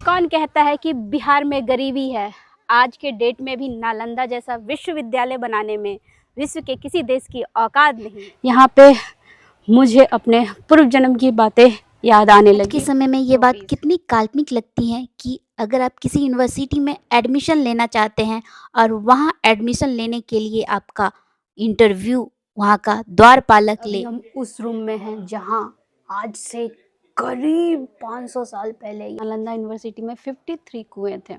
कौन कहता है कि बिहार में गरीबी है। आज के डेट में भी नालंदा जैसा विश्वविद्यालय बनाने में विश्व के किसी देश की औकात नहीं। यहाँ पे मुझे अपने पूर्व जन्म की बातें याद आने आज लगी। के समय में ये बात कितनी काल्पनिक लगती है कि अगर आप किसी यूनिवर्सिटी में एडमिशन लेना चाहते हैं और वहाँ एडमिशन लेने के लिए आपका इंटरव्यू वहाँ का द्वारपालक अभी ले। हम उस रूम में हैं जहाँ आज से करीब 500 साल पहले नालंदा यूनिवर्सिटी में 53 कुएं थे।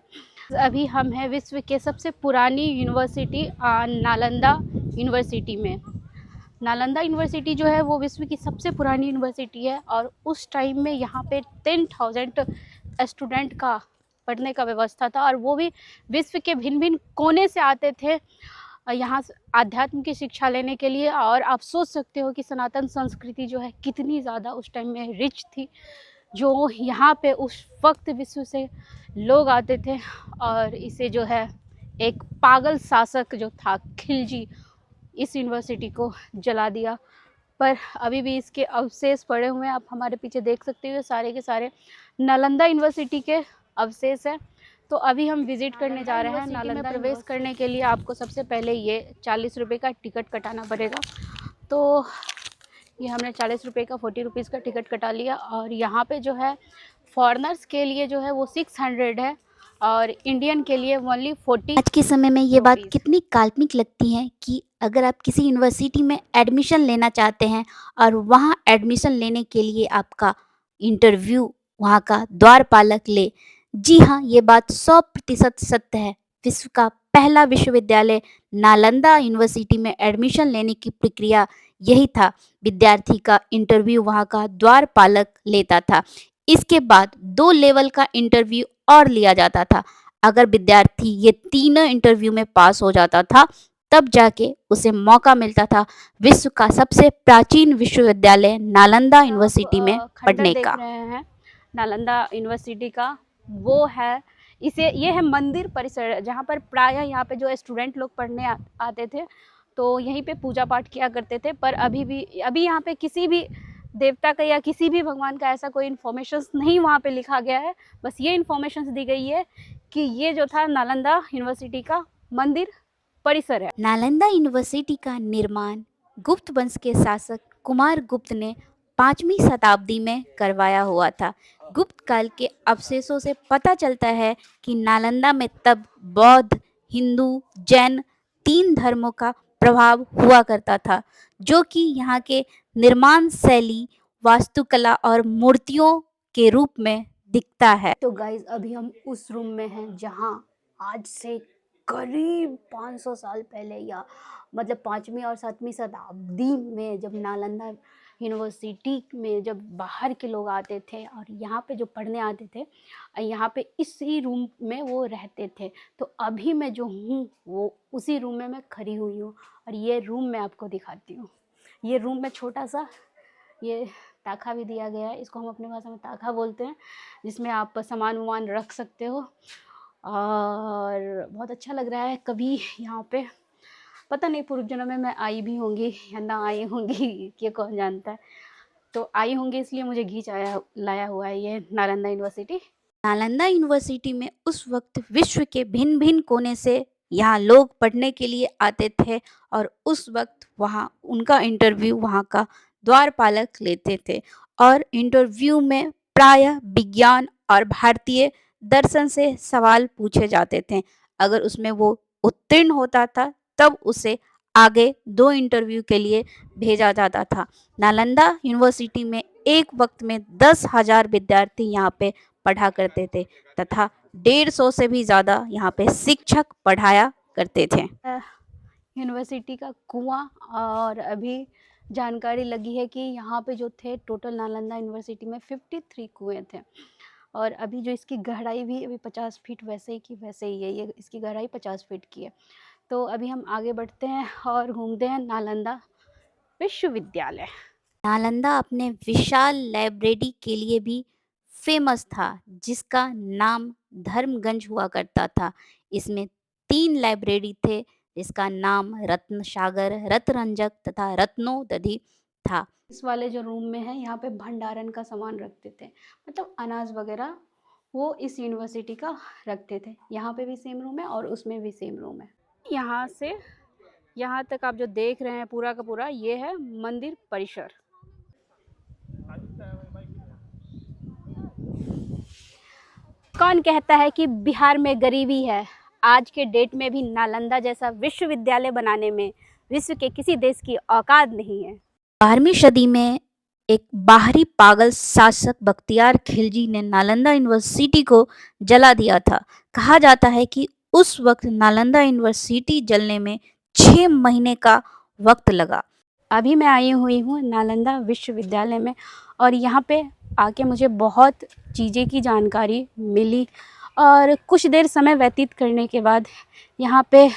अभी हम हैं विश्व के सबसे पुरानी यूनिवर्सिटी नालंदा यूनिवर्सिटी में। नालंदा यूनिवर्सिटी जो है वो विश्व की सबसे पुरानी यूनिवर्सिटी है और उस टाइम में यहाँ पे 10,000 स्टूडेंट का पढ़ने का व्यवस्था था और वो भी विश्व के भिन्न भिन्न कोने से आते थे यहाँ आध्यात्म की शिक्षा लेने के लिए। और आप सोच सकते हो कि सनातन संस्कृति जो है कितनी ज़्यादा उस टाइम में रिच थी, जो यहाँ पे उस वक्त विश्व से लोग आते थे। और इसे जो है एक पागल शासक जो था खिलजी, इस यूनिवर्सिटी को जला दिया, पर अभी भी इसके अवशेष पड़े हुए हैं। आप हमारे पीछे देख सकते हो सारे के सारे नालंदा यूनिवर्सिटी के अवशेष हैं। तो अभी हम विजिट करने जा रहे हैं नालंदा में। प्रवेश करने के लिए आपको सबसे पहले ये 40 रुपये का टिकट कटाना पड़ेगा। तो ये हमने 40 रुपये का 40 रुपीज़ का टिकट कटा लिया। और यहाँ पे जो है फॉरेनर्स के लिए जो है वो 600 है और इंडियन के लिए ओनली 40। आज के समय में ये बात कितनी काल्पनिक लगती है कि अगर आप किसी यूनिवर्सिटी में एडमिशन लेना चाहते हैं और वहाँ एडमिशन लेने के लिए आपका इंटरव्यू वहाँ का द्वारपालक ले। जी हाँ, ये बात 100% सत्य है। विश्व का पहला विश्वविद्यालय नालंदा यूनिवर्सिटी में एडमिशन लेने की प्रक्रिया यही था। विद्यार्थी का इंटरव्यू वहाँ का द्वारपालक लेता था। इसके बाद 2 लेवल का इंटरव्यू और लिया जाता था। अगर विद्यार्थी ये तीनों इंटरव्यू में पास हो जाता था तब जाके उसे मौका मिलता था विश्व का सबसे प्राचीन विश्वविद्यालय नालंदा यूनिवर्सिटी में पढ़ने का। देख रहे हैं नालंदा यूनिवर्सिटी का वो है, ये है मंदिर परिसर जहाँ पर प्रायः यहाँ पे जो स्टूडेंट लोग पढ़ने आते थे तो यहीं पे पूजा पाठ किया करते थे। पर अभी यहाँ पे किसी भी देवता का या किसी भी भगवान का ऐसा कोई इन्फॉर्मेशंस नहीं वहाँ पे लिखा गया है। बस ये इन्फॉर्मेशंस दी गई है कि ये जो था नालंदा यूनिवर्सिटी का मंदिर परिसर है। नालंदा यूनिवर्सिटी का निर्माण गुप्त वंश के शासक कुमार गुप्त ने 5वीं शताब्दी में करवाया हुआ था। गुप्त काल के अवशेषों से पता चलता है कि नालंदा में तब बौद्ध, हिंदू, जैन 3 धर्मों का प्रभाव हुआ करता था, जो कि यहाँ के निर्माण शैली, वास्तुकला और मूर्तियों के रूप में दिखता है। तो गाइज अभी हम उस रूम में हैं जहाँ आज से करीब 500 साल पहले या मतलब 5वीं और 7वीं शताब्दी में जब नालंदा यूनिवर्सिटी में जब बाहर के लोग आते थे और यहाँ पे जो पढ़ने आते थे, यहाँ पे इसी रूम में वो रहते थे। तो अभी मैं जो हूँ वो उसी रूम में मैं खड़ी हुई हूँ और ये रूम मैं आपको दिखाती हूँ। ये रूम में छोटा सा ये ताखा भी दिया गया है, इसको हम अपनी भाषा में ताखा बोलते हैं, जिसमें आप सामान वामान रख सकते हो। और बहुत अच्छा लग रहा है। कभी यहाँ पे पता नहीं पूर्व जन्म में मैं आई भी होंगी या ना आई होंगी, ये कौन जानता है। तो आई होंगी इसलिए मुझे लाया हुआ है ये नालंदा यूनिवर्सिटी। नालंदा यूनिवर्सिटी में उस वक्त विश्व के भिन्न भिन्न कोने से यहाँ लोग पढ़ने के लिए आते थे और उस वक्त वहाँ उनका इंटरव्यू वहाँ का द्वारपालक लेते थे और इंटरव्यू में प्रायः विज्ञान और भारतीय दर्शन से सवाल पूछे जाते थे। अगर उसमें वो उत्तीर्ण होता था तब उसे आगे 2 इंटरव्यू के लिए भेजा जाता था। नालंदा यूनिवर्सिटी में एक वक्त में 10,000 विद्यार्थी यहाँ पे पढ़ा करते थे तथा 150 से भी ज़्यादा यहाँ पे शिक्षक पढ़ाया करते थे। यूनिवर्सिटी का कुआं, और अभी जानकारी लगी है कि यहाँ पे जो थे टोटल नालंदा यूनिवर्सिटी में 53 कुएं थे और अभी जो इसकी गहराई भी अभी 50 फीट वैसे ही की वैसे ही है। ये इसकी गहराई 50 फीट की है। तो अभी हम आगे बढ़ते हैं और घूमते हैं नालंदा विश्वविद्यालय। नालंदा अपने विशाल लाइब्रेरी के लिए भी फेमस था, जिसका नाम धर्मगंज हुआ करता था। इसमें 3 लाइब्रेरी थे, जिसका नाम रत्न सागर, रत्नरंजक तथा रत्नोदधि था। इस वाले जो रूम में है यहाँ पे भंडारण का सामान रखते थे, मतलब अनाज वगैरह वो इस यूनिवर्सिटी का रखते थे। यहाँ पे भी सेम रूम है और उसमें भी सेम रूम है। यहाँ से यहाँ तक आप जो देख रहे हैं पूरा का पूरा, ये है मंदिर परिसर। कौन कहता है कि बिहार में गरीबी है? आज के डेट में भी नालंदा जैसा विश्वविद्यालय बनाने में विश्व के किसी देश की औकात नहीं है। 12वीं सदी में एक बाहरी पागल शासक बख्तियार खिलजी ने नालंदा यूनिवर्सिटी को जला दिया था। कहा जाता है कि उस वक्त नालंदा यूनिवर्सिटी जलने में 6 महीने का वक्त लगा। अभी मैं आई हुई हूँ नालंदा विश्वविद्यालय में और यहाँ पे आके मुझे बहुत चीज़ें की जानकारी मिली और कुछ देर समय व्यतीत करने के बाद यहाँ पे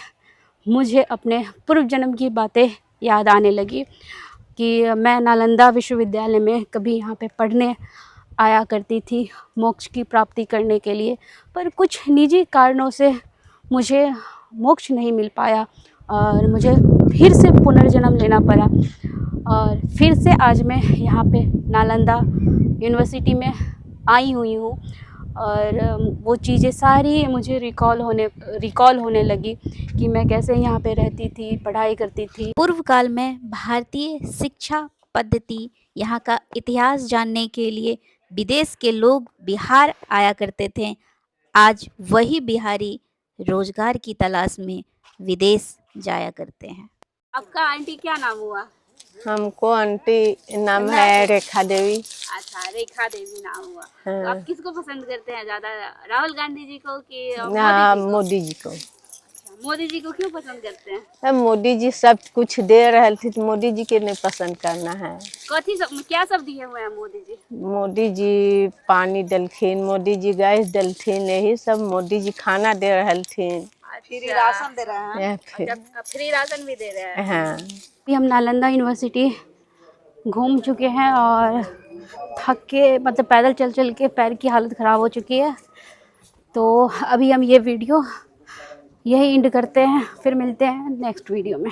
मुझे अपने पूर्व जन्म की बातें याद आने लगी कि मैं नालंदा विश्वविद्यालय में कभी यहाँ पे पढ़ने आया करती थी मोक्ष की प्राप्ति करने के लिए, पर कुछ निजी कारणों से मुझे मोक्ष नहीं मिल पाया और मुझे फिर से पुनर्जन्म लेना पड़ा और फिर से आज मैं यहाँ पे नालंदा यूनिवर्सिटी में आई हुई हूँ और वो चीज़ें सारी मुझे रिकॉल होने लगी कि मैं कैसे यहाँ पे रहती थी, पढ़ाई करती थी। पूर्व काल में भारतीय शिक्षा पद्धति, यहाँ का इतिहास जानने के लिए विदेश के लोग बिहार आया करते थे। आज वही बिहारी रोजगार की तलाश में विदेश जाया करते हैं। आपका आंटी क्या नाम हुआ? हमको आंटी नाम है रेखा देवी। अच्छा, रेखा देवी नाम हुआ। हाँ। तो आप किसको पसंद करते हैं ज्यादा, राहुल गांधी जी को कि हाँ, मोदी जी को? मोदी जी को। अच्छा, मोदी जी को क्यों पसंद करते हैं? अब मोदी जी सब कुछ दे रहे थे तो मोदी जी के नहीं पसंद करना है। क्या सब दिए हुए हैं मोदी जी? मोदी जी पानी दलखिन, मोदी जी गैस दलथिन, यही सब मोदी जी खाना दे रहे थे। फ्री राशन दे रहे हैं। फिर फ्री राशन भी दे रहे हैं। हाँ, अभी हम नालंदा यूनिवर्सिटी घूम चुके हैं और थक के मतलब पैदल चल चल के पैर की हालत ख़राब हो चुकी है, तो अभी हम ये वीडियो यही एंड करते हैं, फिर मिलते हैं नेक्स्ट वीडियो में।